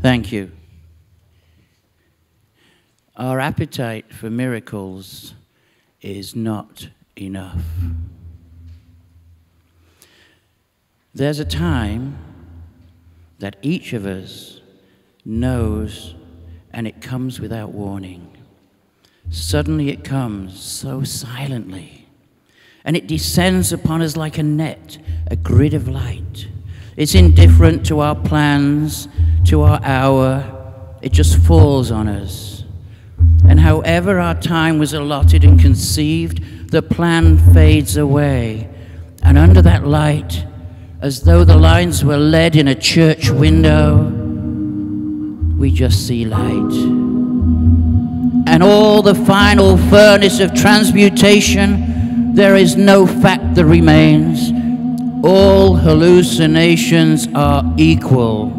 Thank you. Our appetite for miracles is not enough. There's a time that each of us knows, and it comes without warning. Suddenly it comes so silently, and it descends upon us like a net, a grid of light. It's indifferent to our plans, to our hour. It just falls on us. And however our time was allotted and conceived, the plan fades away. And under that light, as though the lines were lead in a church window, we just see light. And all the final furnace of transmutation, there is no fact that remains. All hallucinations are equal.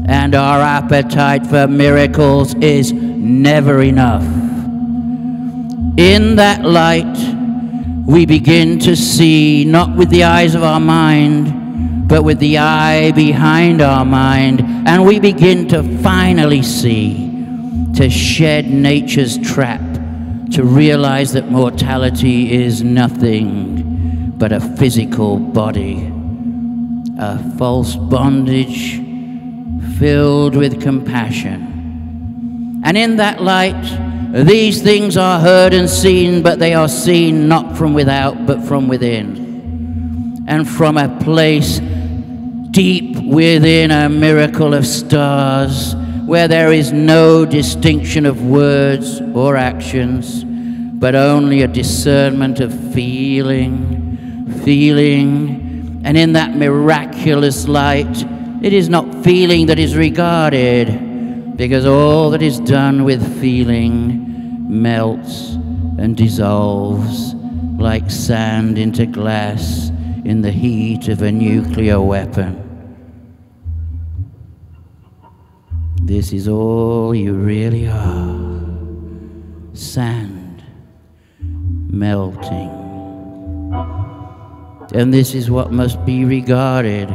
And our appetite for miracles is never enough. In that light, we begin to see, not with the eyes of our mind, but with the eye behind our mind, and we begin to finally see, to shed nature's trap, to realize that mortality is nothing but a physical body, a false bondage filled with compassion. And in that light, these things are heard and seen, but they are seen not from without, but from within. And from a place deep within a miracle of stars, where there is no distinction of words or actions, but only a discernment of feeling. And in that miraculous light, it is not feeling that is regarded, because all that is done with feeling melts and dissolves like sand into glass in the heat of a nuclear weapon. This is all you really are. Sand melting. And this is what must be regarded.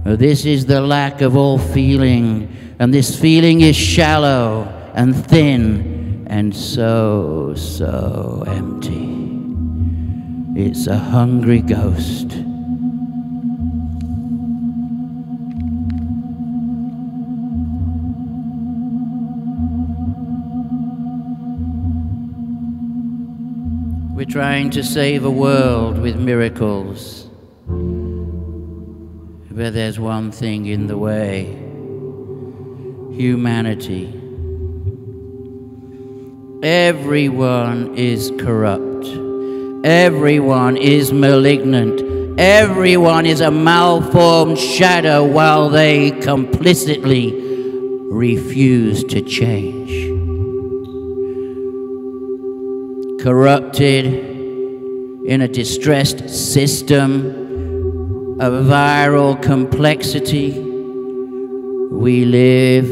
This is the lack of all feeling, and this feeling is shallow and thin and so empty. It's a hungry ghost. We're trying to save a world with miracles. But there's one thing in the way: humanity. Everyone is corrupt. Everyone is malignant. Everyone is a malformed shadow while they complicitly refuse to change. Corrupted in a distressed system of viral complexity, we live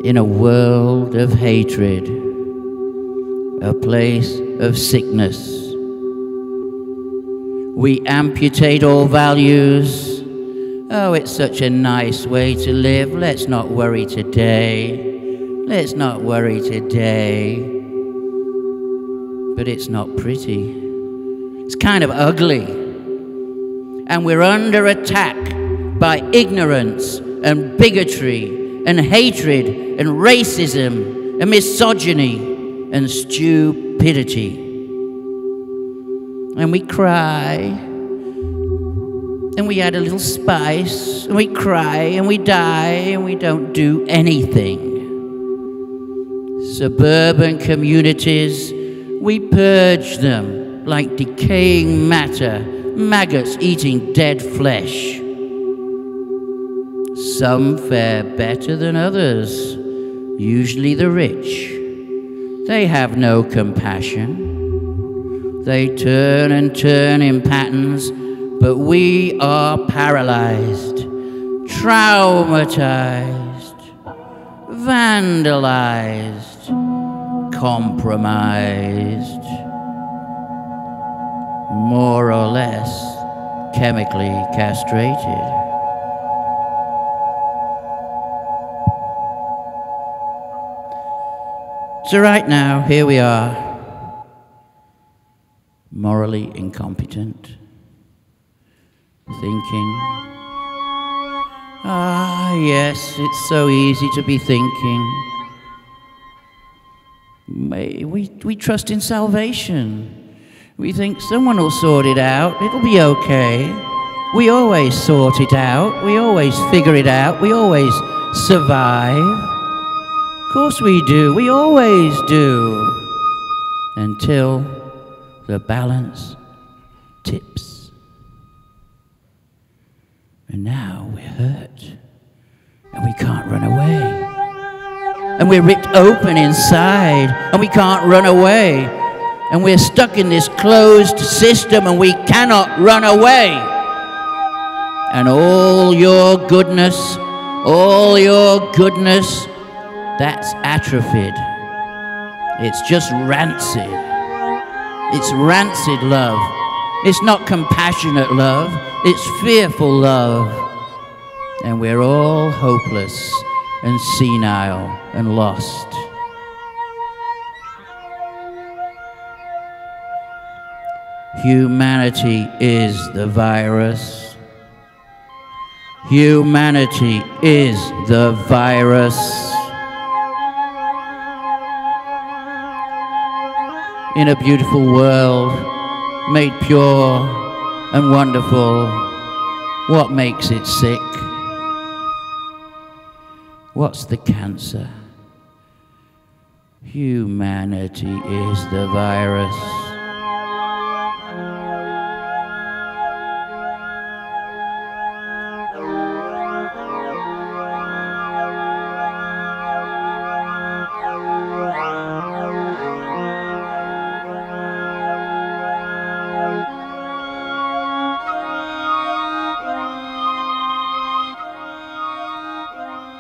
in a world of hatred, a place of sickness. We amputate all values. Oh, it's such a nice way to live. Let's not worry today. Let's not worry today. But it's not pretty. It's kind of ugly. And we're under attack by ignorance and bigotry and hatred and racism and misogyny and stupidity. And we cry, and we add a little spice, and we cry, and we die, and we don't do anything. Suburban communities, we purge them like decaying matter, maggots eating dead flesh. Some fare better than others, usually the rich. They have no compassion. They turn and turn in patterns, but we are paralyzed, traumatized, vandalized, compromised, more or less chemically castrated. So right now, here we are, morally incompetent, thinking, yes, it's so easy to be thinking. We trust in salvation. We think someone will sort it out, it'll be okay. We always sort it out, we always figure it out, we always survive. Of course we do, we always do. Until the balance tips. And now we're hurt, and we can't run away. And we're ripped open inside, and we can't run away. And we're stuck in this closed system, and we cannot run away. And all your goodness, that's atrophied. It's just rancid. It's rancid love. It's not compassionate love. It's fearful love. And we're all hopeless and senile and lost. Humanity is the virus. Humanity is the virus. In a beautiful world, made pure and wonderful, what makes it sick? What's the cancer? Humanity is the virus.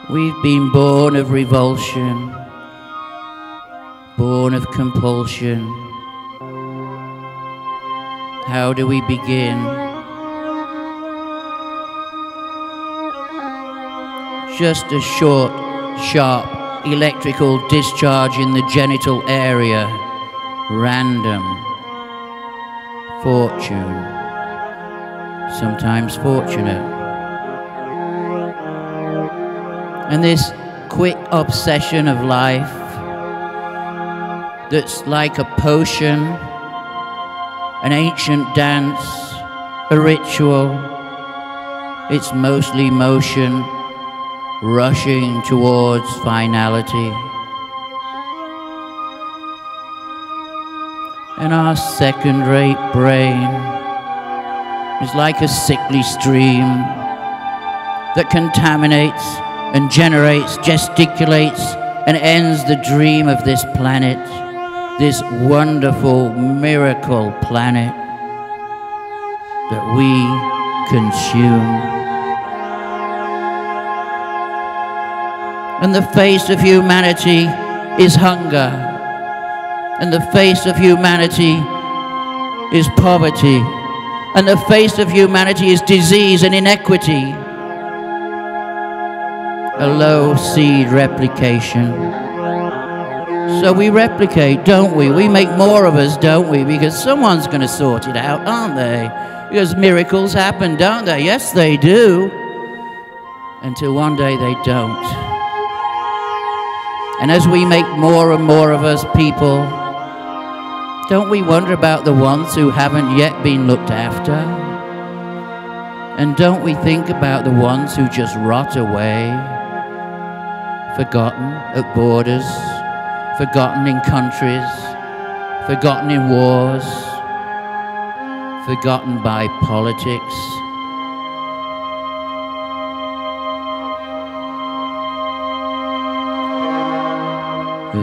We've been born of revulsion, born of compulsion. How do we begin? Just a short, sharp electrical discharge in the genital area. Random. Fortune. Sometimes fortunate. And this quick obsession of life that's like a potion, an ancient dance, a ritual. It's mostly motion, rushing towards finality. And our second-rate brain is like a sickly stream that contaminates and generates, gesticulates, and ends the dream of this planet, this wonderful miracle planet that we consume. And the face of humanity is hunger, and the face of humanity is poverty, and the face of humanity is disease and inequity. A low seed replication. So we replicate, don't we? We make more of us, don't we? Because someone's going to sort it out, aren't they? Because miracles happen, don't they? Yes, they do. Until one day they don't. And as we make more and more of us people, don't we wonder about the ones who haven't yet been looked after? And don't we think about the ones who just rot away? Forgotten at borders, forgotten in countries, forgotten in wars, forgotten by politics.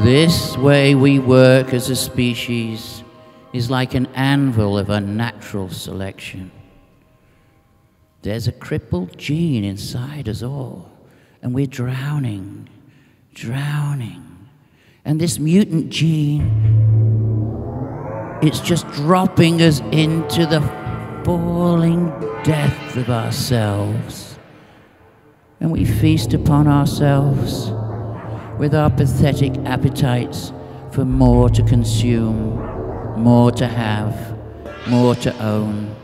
This way we work as a species is like an anvil of unnatural selection. There's a crippled gene inside us all, and we're drowning. And this mutant gene, it's just dropping us into the falling death of ourselves. And we feast upon ourselves with our pathetic appetites for more to consume, more to have, more to own.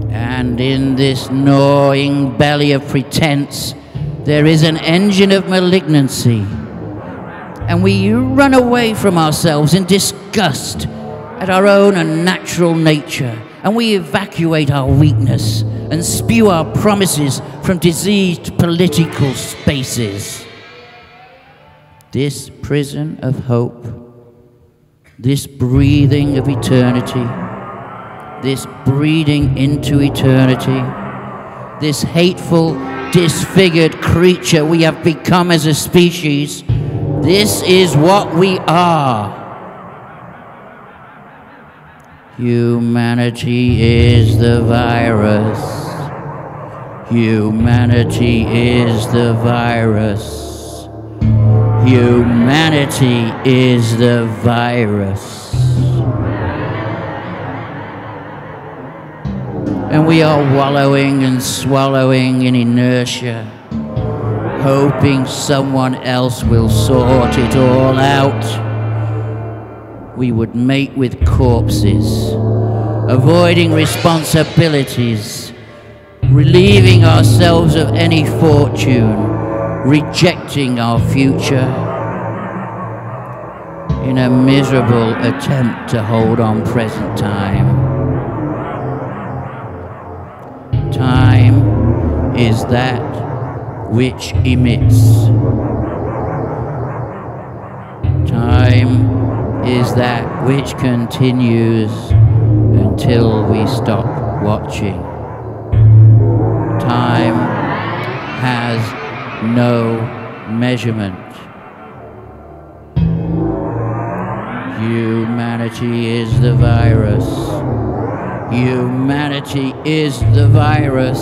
And in this gnawing belly of pretense, there is an engine of malignancy. And we run away from ourselves in disgust at our own unnatural nature. And we evacuate our weakness and spew our promises from diseased political spaces. This prison of hope, this breathing of eternity, this breeding into eternity, this hateful, disfigured creature we have become as a species, this is what we are. Humanity is the virus. Humanity is the virus. Humanity is the virus. And we are wallowing and swallowing in inertia, hoping someone else will sort it all out. We would mate with corpses, avoiding responsibilities, relieving ourselves of any fortune, rejecting our future, in a miserable attempt to hold on present time. Time is that which emits. Time is that which continues until we stop watching. Time has no measurement. Humanity is the virus. Humanity is the virus.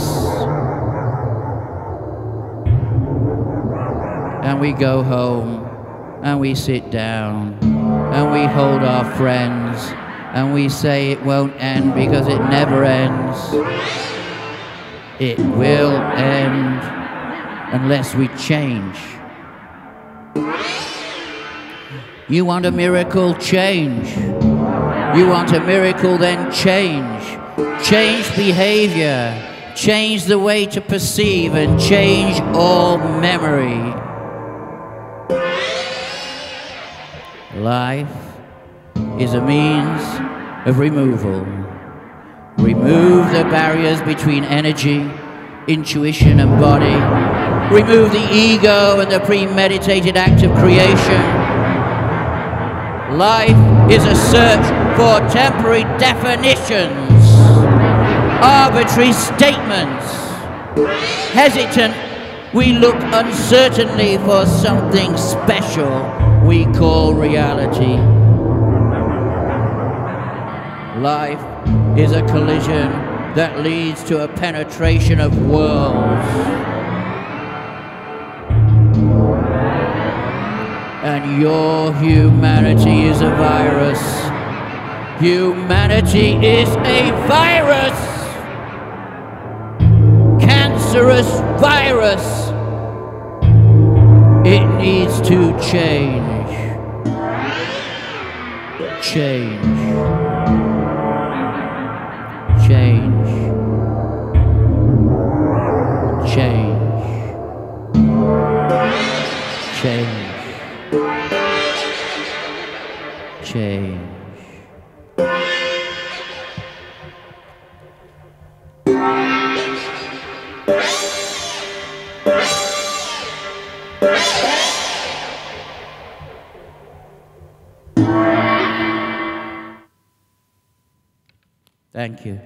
And we go home, and we sit down, and we hold our friends, and we say it won't end because it never ends. It will end unless we change. You want a miracle? Change. You want a miracle? Then change. Change behavior. Change the way to perceive and change all memory. Life is a means of removal. Remove the barriers between energy, intuition and body. Remove the ego and the premeditated act of creation. Life is a search for temporary definitions, arbitrary statements. Hesitant, we look uncertainly for something special we call reality. Life is a collision that leads to a penetration of worlds. And your humanity is a virus. Humanity is a virus. Cancerous virus. It needs to change. Change. Change. Change. Change. Change. Thank you.